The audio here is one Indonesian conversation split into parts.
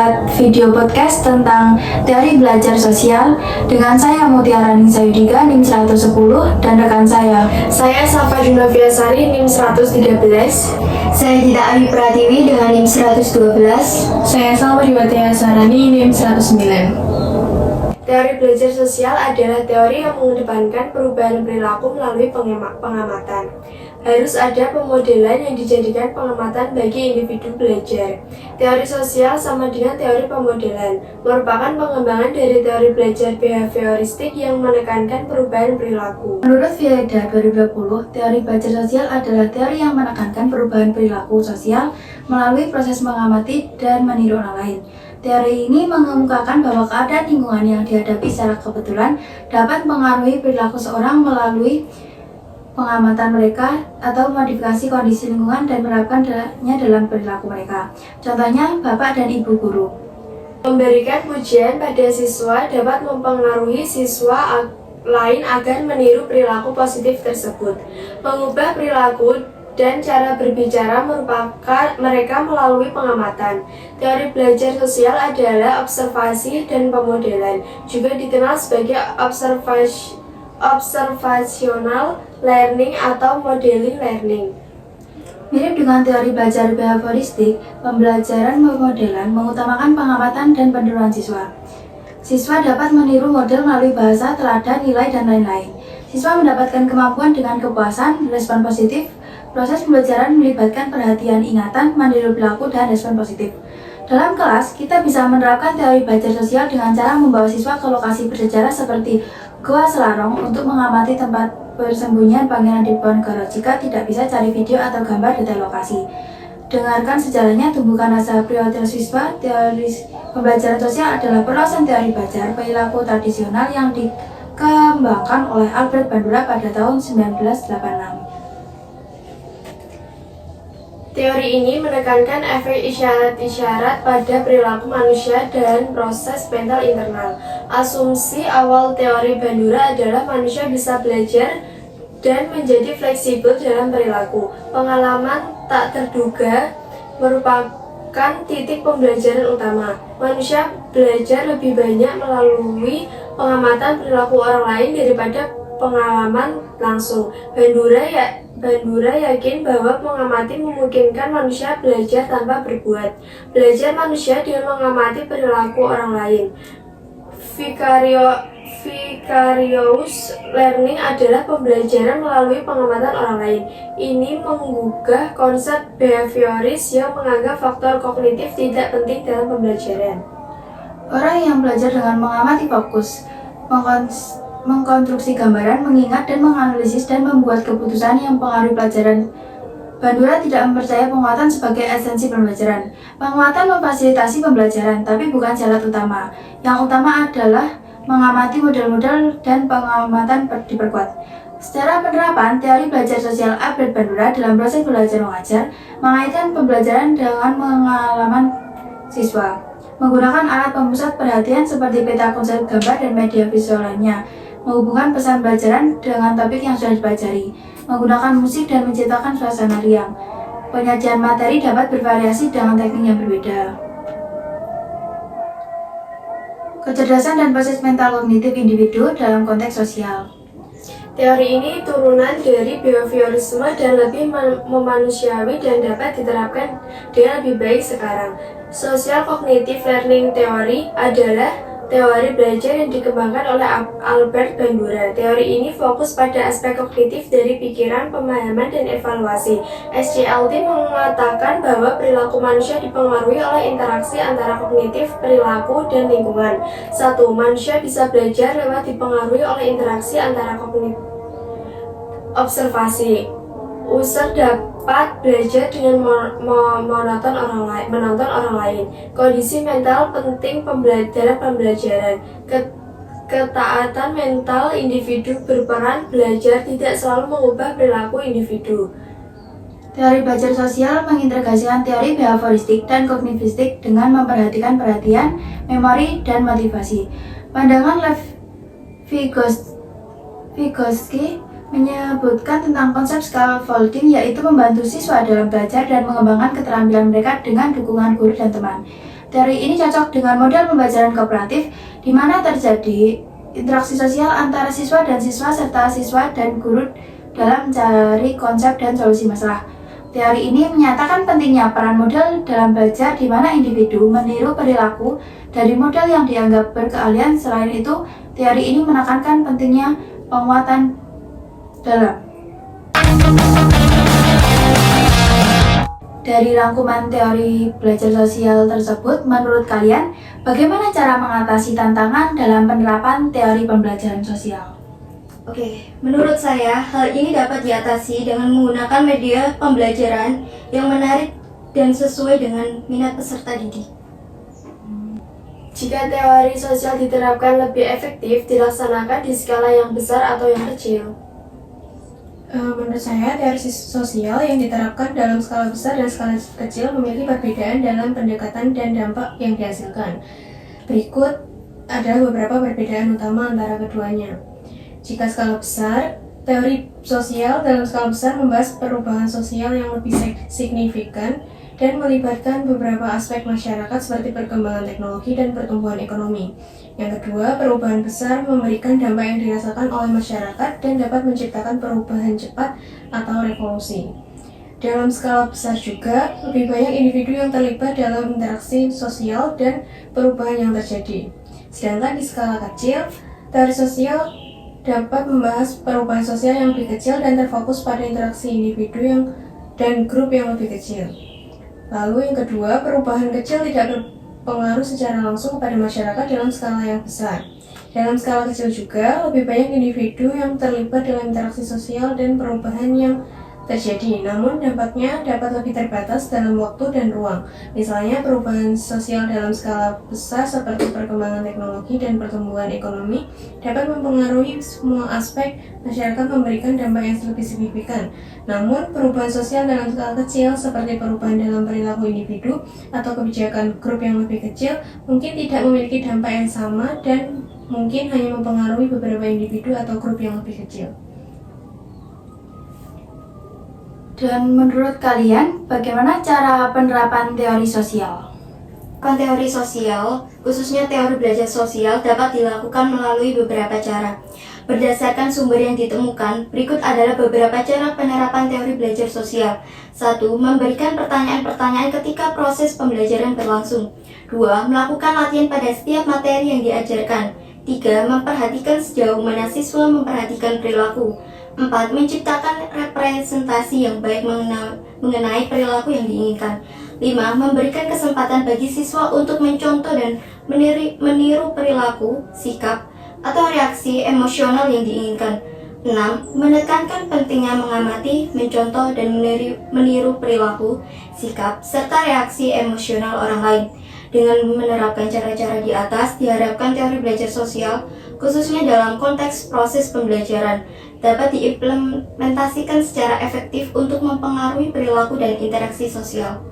membuat video podcast tentang teori belajar sosial dengan saya Mutiara Ningsa Yudiga NIM 110 dan rekan saya Safa Junaviasari NIM 113. Saya Dita Ayu Pratiwi dengan NIM 112. Saya Salma Diwatia Sarani NIM 109. Teori belajar sosial adalah teori yang mengedepankan perubahan perilaku melalui pengamatan. Harus ada pemodelan yang dijadikan pengamatan bagi individu belajar. Teori sosial sama dengan teori pemodelan, merupakan pengembangan dari teori belajar behavioristik yang menekankan perubahan perilaku. Menurut Vieda 2020, teori belajar sosial adalah teori yang menekankan perubahan perilaku sosial melalui proses mengamati dan meniru orang lain. Teori ini mengemukakan bahwa keadaan lingkungan yang dihadapi secara kebetulan dapat mengaruhi perilaku seorang melalui pengamatan mereka atau modifikasi kondisi lingkungan dan menerapkannya dalam perilaku mereka. Contohnya, Bapak dan Ibu guru. Memberikan pujian pada siswa dapat mempengaruhi siswa lain agar meniru perilaku positif tersebut. Mengubah perilaku dan cara berbicara merupakan mereka melalui pengamatan. Teori belajar sosial adalah observasi dan pemodelan, juga dikenal sebagai observational learning atau modeling learning. Mirip dengan teori belajar behavioristik, pembelajaran pemodelan mengutamakan pengamatan dan peniruan siswa. Siswa dapat meniru model melalui bahasa, teladan, nilai, dan lain-lain. Siswa mendapatkan kemampuan dengan kepuasan, respon positif. Proses pembelajaran melibatkan perhatian, ingatan, meniru perilaku, dan respon positif. Dalam kelas, kita bisa menerapkan teori belajar sosial dengan cara membawa siswa ke lokasi bersejarah seperti Goa Selarong untuk mengamati tempat persembunyian Pangeran Diponegoro jika tidak bisa cari video atau gambar detail lokasi. Dengarkan sejarahnya, tumbuhkan rasa prioritas siswa. Teori pembelajaran sosial adalah perluasan teori belajar perilaku tradisional yang dikembangkan oleh Albert Bandura pada tahun 1986. Teori ini menekankan efek isyarat-isyarat pada perilaku manusia dan proses mental internal. Asumsi awal teori Bandura adalah manusia bisa belajar dan menjadi fleksibel dalam perilaku. Pengalaman tak terduga merupakan titik pembelajaran utama. Manusia belajar lebih banyak melalui pengamatan perilaku orang lain daripada pengalaman langsung. Bandura yakin bahwa mengamati memungkinkan manusia belajar tanpa berbuat. Belajar manusia dengan mengamati perilaku orang lain. Vicarious learning adalah pembelajaran melalui pengamatan orang lain. Ini menggugah konsep behavioris yang menganggap faktor kognitif tidak penting dalam pembelajaran. Orang yang belajar dengan mengamati fokus, mengkonstruksi gambaran, mengingat dan menganalisis dan membuat keputusan yang mempengaruhi pelajaran. Bandura tidak mempercayai penguatan sebagai esensi pembelajaran. Penguatan memfasilitasi pembelajaran, tapi bukan syarat utama. Yang utama adalah mengamati model-model dan pengamatan diperkuat. Secara penerapan, teori belajar sosial Albert Bandura dalam proses belajar mengajar mengaitkan pembelajaran dengan pengalaman siswa. Menggunakan alat pemusat perhatian seperti peta konsep gambar dan media visual lainnya. Menghubungkan pesan pelajaran dengan topik yang sudah dipelajari, menggunakan musik dan menciptakan suasana riang. Penyajian materi dapat bervariasi dengan teknik yang berbeda. Kecerdasan dan proses mental kognitif individu dalam konteks sosial. Teori ini turunan dari behaviorisme dan lebih memanusiawi dan dapat diterapkan dengan lebih baik sekarang. Social Cognitive Learning Theory adalah teori belajar yang dikembangkan oleh Albert Bandura. Teori ini fokus pada aspek kognitif dari pikiran, pemahaman, dan evaluasi. SCLT mengatakan bahwa perilaku manusia dipengaruhi oleh interaksi antara kognitif, perilaku, dan lingkungan. 1. Manusia bisa belajar lewat dipengaruhi oleh interaksi antara kognitif. Observasi. User dapat belajar dengan menonton orang lain. Kondisi mental penting dalam pembelajaran. Ketaatan mental individu berperan belajar tidak selalu mengubah perilaku individu. Teori belajar sosial mengintegrasikan teori behavioristik dan kognitivistik dengan memperhatikan perhatian, memori, dan motivasi. Pandangan Lev Vygotsky menyebutkan tentang konsep scaffolding, yaitu membantu siswa dalam belajar dan mengembangkan keterampilan mereka dengan dukungan guru dan teman. Teori ini cocok dengan model pembelajaran kooperatif di mana terjadi interaksi sosial antara siswa dan siswa serta siswa dan guru dalam mencari konsep dan solusi masalah. Teori ini menyatakan pentingnya peran model dalam belajar di mana individu meniru perilaku dari model yang dianggap berkeahlian. Selain itu, teori ini menekankan pentingnya penguatan dalam. Dari rangkuman teori belajar sosial tersebut, menurut kalian, bagaimana cara mengatasi tantangan dalam penerapan teori pembelajaran sosial? Oke, menurut saya hal ini dapat diatasi dengan menggunakan media pembelajaran yang menarik dan sesuai dengan minat peserta didik. Jika teori sosial diterapkan lebih efektif, dilaksanakan di skala yang besar atau yang kecil. Menurut saya, teori sosial yang diterapkan dalam skala besar dan skala kecil memiliki perbedaan dalam pendekatan dan dampak yang dihasilkan. Berikut adalah beberapa perbedaan utama antara keduanya. Jika skala besar, teori sosial dalam skala besar membahas perubahan sosial yang lebih signifikan dan melibatkan beberapa aspek masyarakat seperti perkembangan teknologi dan pertumbuhan ekonomi. Yang kedua, perubahan besar memberikan dampak yang dirasakan oleh masyarakat dan dapat menciptakan perubahan cepat atau revolusi. Dalam skala besar juga, lebih banyak individu yang terlibat dalam interaksi sosial dan perubahan yang terjadi. Sedangkan di skala kecil, teori sosial dapat membahas perubahan sosial yang lebih kecil dan terfokus pada interaksi individu dan grup yang lebih kecil. Lalu yang kedua, perubahan kecil tidak berpengaruh secara langsung pada masyarakat dalam skala yang besar. Dalam skala kecil juga, lebih banyak individu yang terlibat dalam interaksi sosial dan perubahan yang terjadi, namun dampaknya dapat lebih terbatas dalam waktu dan ruang. Misalnya, perubahan sosial dalam skala besar seperti perkembangan teknologi dan pertumbuhan ekonomi dapat mempengaruhi semua aspek masyarakat, memberikan dampak yang lebih signifikan. Namun, perubahan sosial dalam skala kecil seperti perubahan dalam perilaku individu atau kebijakan grup yang lebih kecil mungkin tidak memiliki dampak yang sama dan mungkin hanya mempengaruhi beberapa individu atau grup yang lebih kecil. Dan menurut kalian, bagaimana cara penerapan teori sosial? Teori sosial, khususnya teori belajar sosial, dapat dilakukan melalui beberapa cara. Berdasarkan sumber yang ditemukan, berikut adalah beberapa cara penerapan teori belajar sosial. 1. Memberikan pertanyaan-pertanyaan ketika proses pembelajaran berlangsung. 2. Melakukan latihan pada setiap materi yang diajarkan. 3. Memperhatikan sejauh mana siswa memperhatikan perilaku. 4. Menciptakan representasi yang baik mengenai perilaku yang diinginkan. 5. Memberikan kesempatan bagi siswa untuk mencontoh dan meniru perilaku, sikap, atau reaksi emosional yang diinginkan. 6. Menekankan pentingnya mengamati, mencontoh, dan meniru perilaku, sikap, serta reaksi emosional orang lain. Dengan menerapkan cara-cara di atas, diharapkan teori belajar sosial, khususnya dalam konteks proses pembelajaran, dapat diimplementasikan secara efektif untuk mempengaruhi perilaku dan interaksi sosial.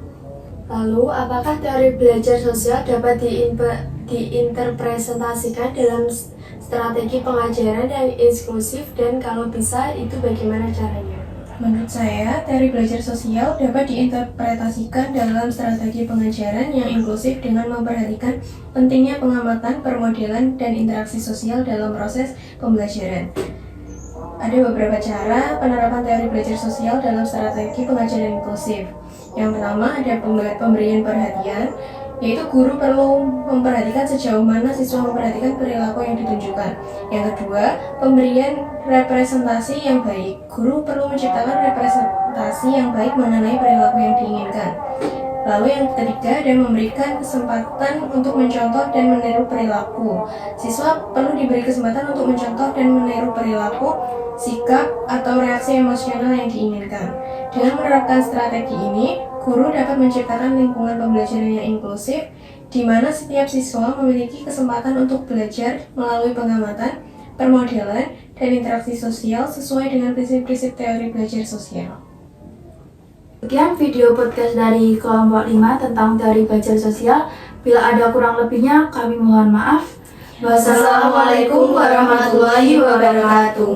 Lalu, apakah teori belajar sosial dapat diinterpretasikan dalam strategi pengajaran yang inklusif, dan kalau bisa, itu bagaimana caranya? Menurut saya, teori belajar sosial dapat diinterpretasikan dalam strategi pengajaran yang inklusif dengan memperhatikan pentingnya pengamatan, permodelan, dan interaksi sosial dalam proses pembelajaran. Ada beberapa cara penerapan teori belajar sosial dalam strategi pengajaran inklusif. Yang pertama, ada pemberian perhatian, yaitu guru perlu memperhatikan sejauh mana siswa memperhatikan perilaku yang ditunjukkan. Yang kedua, pemberian representasi yang baik. Guru perlu menciptakan representasi yang baik mengenai perilaku yang diinginkan. Lalu yang ketiga, dan memberikan kesempatan untuk mencontoh dan meniru perilaku. Siswa perlu diberi kesempatan untuk mencontoh dan meniru perilaku, sikap, atau reaksi emosional yang diinginkan. Dengan menerapkan strategi ini, guru dapat menciptakan lingkungan pembelajaran yang inklusif, di mana setiap siswa memiliki kesempatan untuk belajar melalui pengamatan, permodelan, dan interaksi sosial sesuai dengan prinsip-prinsip teori belajar sosial. Sekian video podcast dari kelompok 5 tentang teori belajar sosial. Bila ada kurang lebihnya, kami mohon maaf. Wassalamualaikum warahmatullahi wabarakatuh.